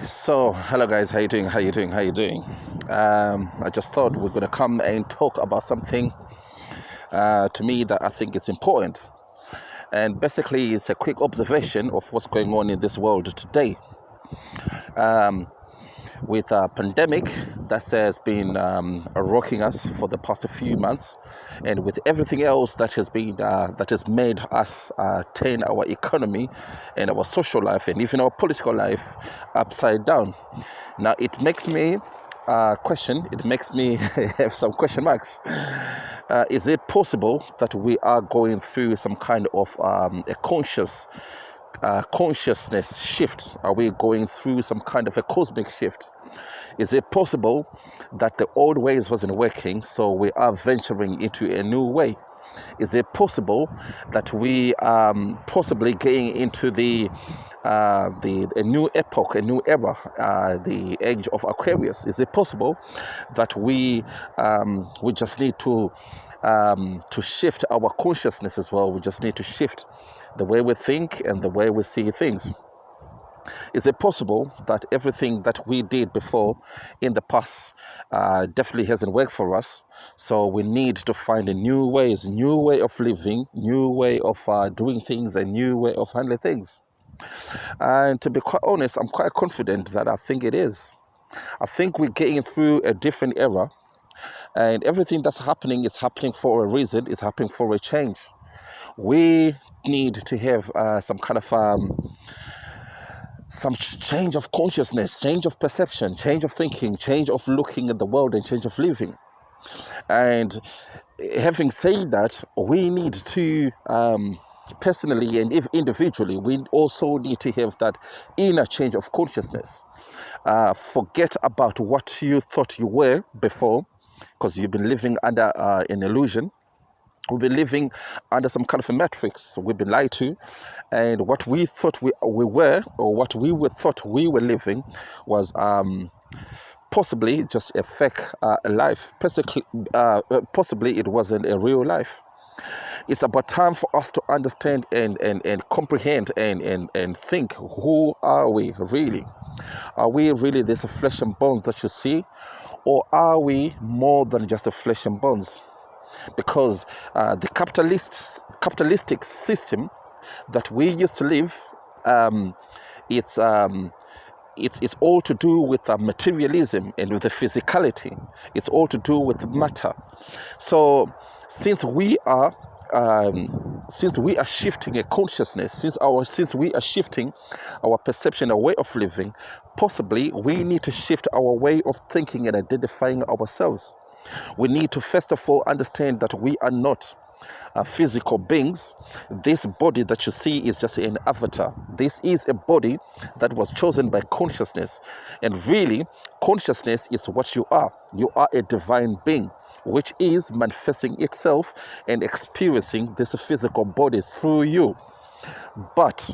So, hello guys, how you doing? How you doing? How you doing? I just thought we're gonna come and talk about something to me that I think is important, and basically it's a quick observation of what's going on in this world today. Um, with a pandemic that has been rocking us for the past few months, and with everything else that has made us turn our economy and our social life and even our political life upside down. Now it makes me question. It makes me have some question marks. Is it possible that we are going through some kind of a consciousness shift? Are we going through some kind of a cosmic shift? Is it possible that the old ways wasn't working, so we are venturing into a new way? Is it possible that we possibly getting into a new epoch, a new era, the age of Aquarius? Is it possible that we just need to shift our consciousness as well? We just need to shift the way we think and the way we see things. Is it possible that everything that we did before in the past definitely hasn't worked for us? So we need to find a new ways, new way of living, new way of doing things, a new way of handling things. And to be quite honest, I'm quite confident that I think it is. I think we're getting through a different era, and everything that's happening is happening for a reason, it's happening for a change. We need to have some kind of some change of consciousness, change of perception, change of thinking, change of looking at the world, and change of living. And having said that, we need to personally and if individually, we also need to have that inner change of consciousness. Forget about what you thought you were before, because you've been living under an illusion. We've been living under some kind of a matrix. We've been lied to, and what we thought we were, or what we thought we were living, was possibly just a fake life. Possibly it wasn't a real life. It's about time for us to understand and comprehend and think, who are we really? Are we really this flesh and bones that you see, or are we more than just a flesh and bones? Because the capitalistic system that we used to live, it's all to do with materialism and with the physicality. It's all to do with matter. So since we are shifting a consciousness, since we are shifting our perception, our way of living, possibly we need to shift our way of thinking and identifying ourselves. We need to first of all understand that we are not physical beings. This body that you see is just an avatar. This is a body that was chosen by consciousness, and really consciousness is what you are. You are a divine being, which is manifesting itself and experiencing this physical body through you. But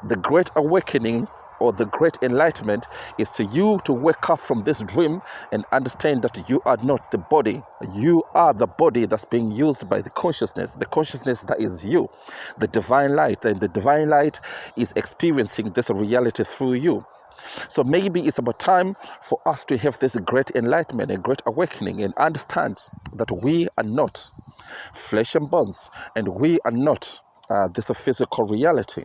the great awakening or the great enlightenment is to you to wake up from this dream and understand that you are not the body. You are the body that's being used by the consciousness that is you, the divine light, and the divine light is experiencing this reality through you. So maybe it's about time for us to have this great enlightenment and great awakening and understand that we are not flesh and bones, and we are not this physical reality.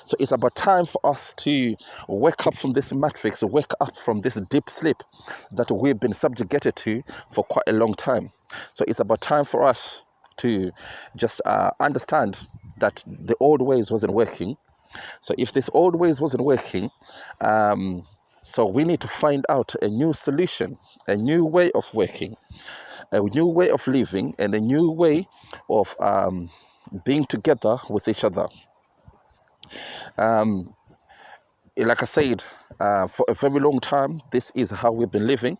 So it's about time for us to wake up from this matrix, wake up from this deep sleep that we've been subjugated to for quite a long time. So it's about time for us to just understand that the old ways wasn't working. So if this old ways wasn't working, so we need to find out a new solution, a new way of working, a new way of living, and a new way of being together with each other. Like I said, for a very long time, this is how we've been living,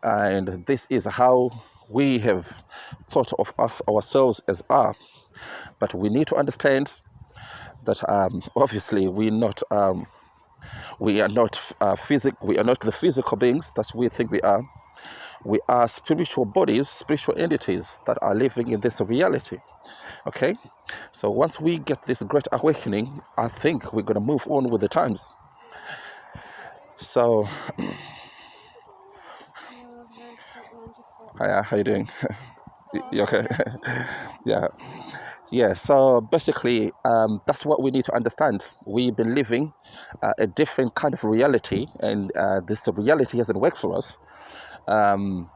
and this is how we have thought of ourselves as are. But we need to understand that obviously we are not the physical beings that we think we are. We are spiritual bodies, spiritual entities that are living in this reality. Okay, so once we get this great awakening, I think we're going to move on with the times. So, hiya, how you doing? You okay? Yeah. Yeah, so basically, that's what we need to understand. We've been living a different kind of reality, and this reality hasn't worked for us. Um,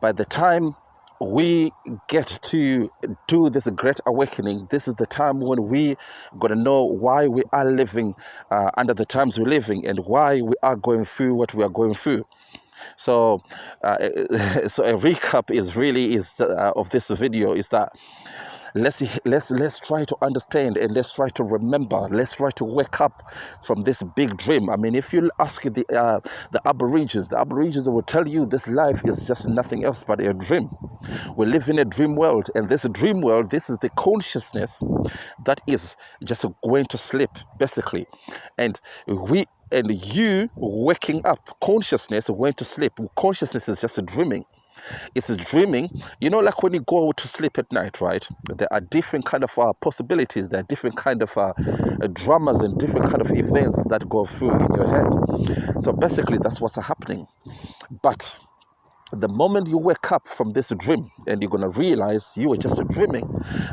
by the time we get to do this great awakening, this is the time when we gonna know why we are living under the times we're living and why we are going through what we are going through. So, so a recap is of this video is that let's try to understand and let's try to remember. Let's try to wake up from this big dream. I mean, if you ask the Aborigines will tell you this life is just nothing else but a dream. We live in a dream world, and this dream world, this is the consciousness that is just going to sleep, basically, and you waking up. Consciousness went to sleep. Consciousness is just dreaming. It's dreaming. You know, like when you go to sleep at night, right? There are different kind of possibilities. There are different kind of dramas and different kind of events that go through in your head. So basically, that's what's happening. But the moment you wake up from this dream and you're going to realize you were just dreaming,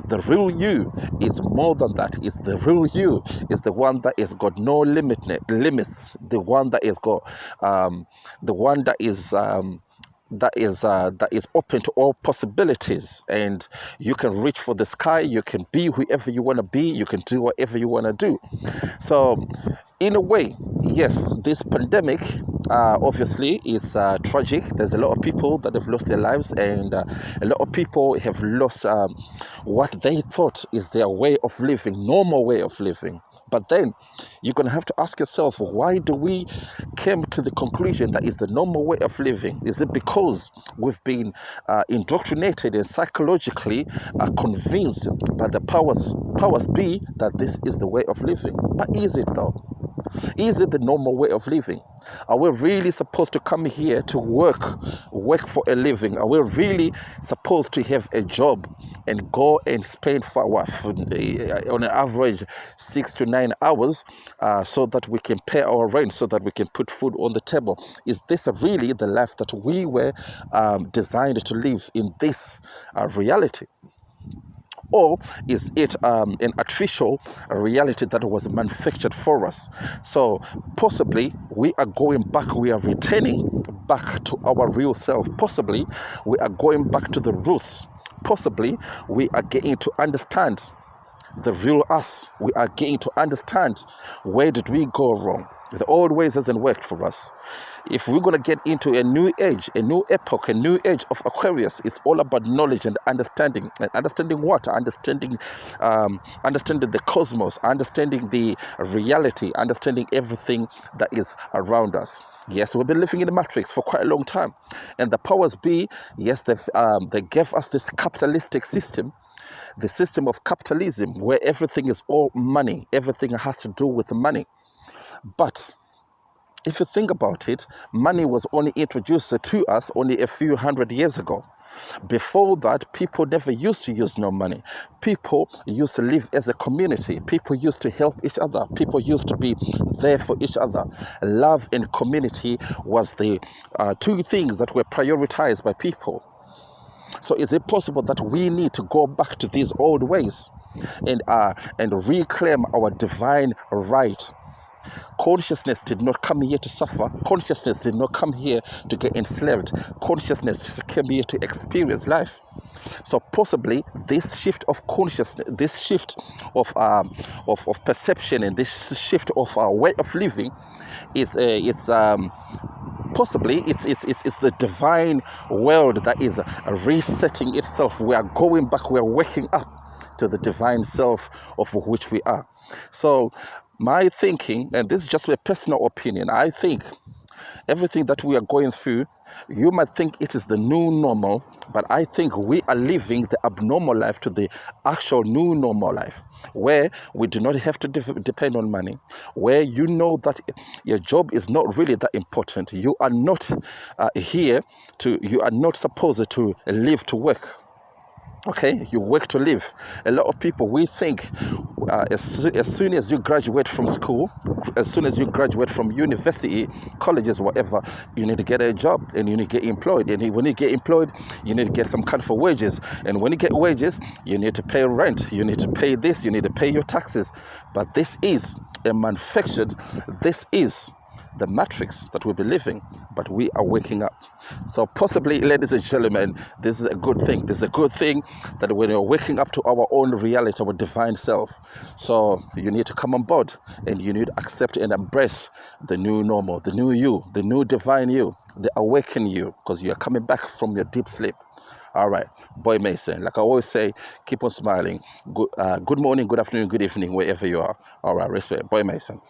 the real you is more than that. It's the real you is the one that has got no limits, the one that has got the one that is open to all possibilities, and you can reach for the sky. You can be whoever you want to be. You can do whatever you want to do. So in a way, yes, this pandemic obviously is tragic. There's a lot of people that have lost their lives, and a lot of people have lost what they thought is their way of living, normal way of living. But then you're going to have to ask yourself, why do we came to the conclusion that is the normal way of living? Is it because we've been indoctrinated and psychologically convinced by the powers be that this is the way of living? But is it though? Is it the normal way of living? Are we really supposed to come here to work for a living? Are we really supposed to have a job and go and spend on an average 6 to 9 hours so that we can pay our rent, so that we can put food on the table? Is this really the life that we were designed to live in this reality? Or is it an artificial reality that was manufactured for us? So possibly we are going back, we are returning back to our real self. Possibly we are going back to the roots. Possibly we are getting to understand the real us. We are getting to understand where did we go wrong. The old ways hasn't worked for us. If we're going to get into a new age, a new epoch, a new age of Aquarius, it's all about knowledge and understanding. And understanding what? Understanding the cosmos, understanding the reality, understanding everything that is around us. Yes, we've been living in the matrix for quite a long time. And the powers be, yes, they gave us this capitalistic system, the system of capitalism, where everything is all money. Everything has to do with money. But if you think about it, money was only introduced to us only a few hundred years ago. Before that, people never used to use no money. People used to live as a community. People used to help each other. People used to be there for each other. Love and community was the two things that were prioritized by people. So is it possible that we need to go back to these old ways and reclaim our divine right? Consciousness did not come here to suffer. Consciousness did not come here to get enslaved. Consciousness just came here to experience life. So possibly this shift of consciousness, this shift of perception, and this shift of our way of living possibly it's the divine world that is resetting itself. We are going back. We are waking up to the divine self of which we are. So my thinking, and this is just a personal opinion, I think everything that we are going through, you might think it is the new normal, but I think we are living the abnormal life to the actual new normal life, where we do not have to depend on money, where you know that your job is not really that important. You are not you are not supposed to live to work. Okay, you work to live. A lot of people, we think as soon as you graduate from school, as soon as you graduate from university, colleges, whatever, you need to get a job and you need to get employed. And when you get employed, you need to get some kind of wages. And when you get wages, you need to pay rent, you need to pay this, you need to pay your taxes. But this is a manufactured, this is the matrix that we be living, but we are waking up. So possibly, ladies and gentlemen, this is a good thing. This is a good thing that when you're waking up to our own reality, our divine self. So you need to come on board and you need to accept and embrace the new normal, the new you, the new divine you, the awakened you, because you are coming back from your deep sleep. All right, Boy Mason. Like I always say, keep on smiling. Good morning, good afternoon, good evening, wherever you are. All right, respect. Boy Mason.